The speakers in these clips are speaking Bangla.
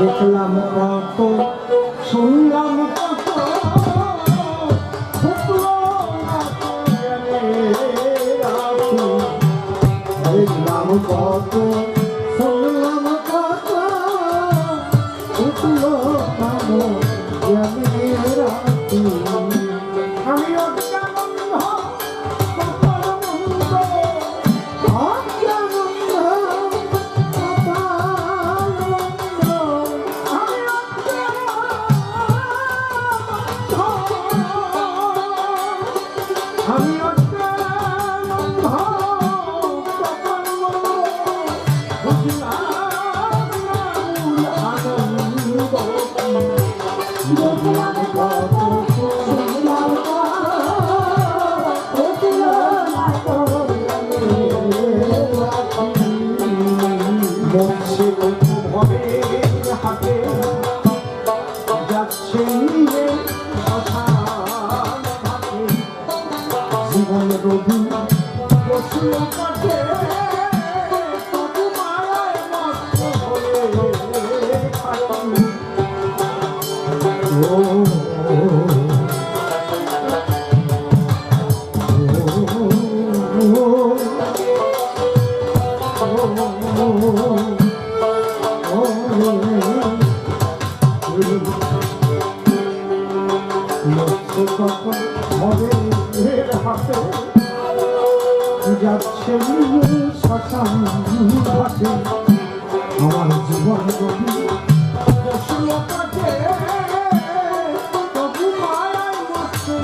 দেখলাম কত শুনলাম কত দেখলাম কত শুনলাম কত উঠলো আমি হাতে যাচ্ছে জীবন রবি পশু কাটে যাচ্ছে শ্মশান ঘাটে আমার জীবন রবি পশু কাটে তবু মায়ায় মরছে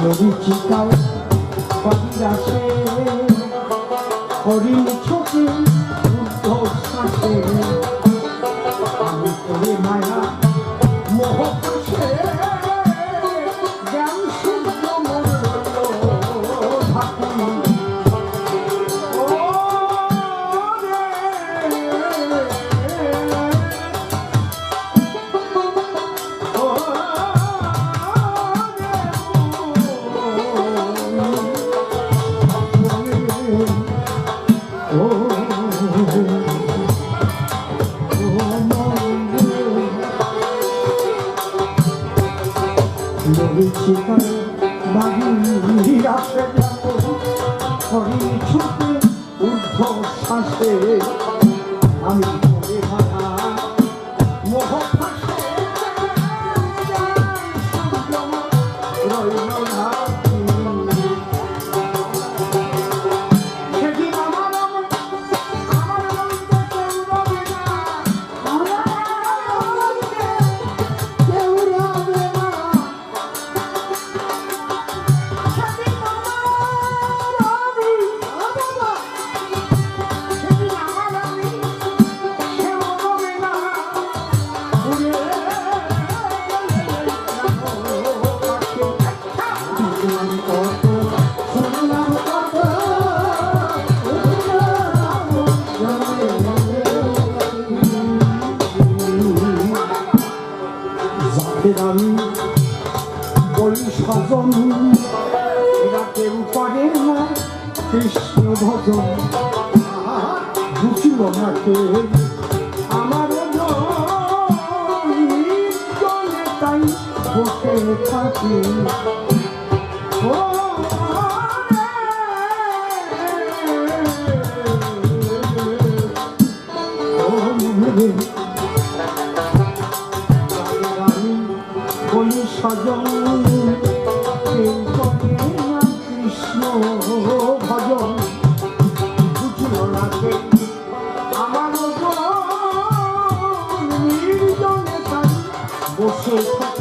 মরিচিকাও পাখিরাসে হরিণ ছোটে বুদ্ধ শ্বাসে আমি করে মায়া মোহ পাশে জ্ঞান সূর্য মরল ধাপি হরিণ ছুটে ঊর্ধ্ব শ্বাসে আমি করে মায়া মোহ পাশে রইল না আমি বলি স্বজন এরা কেউ পারে না কৃষ্ণ ভজন বুঝিল না কে আমার তাই বসে থাকি স্বজন কৃষ্ণ ভজন বুঝল না আমার বসে থাকি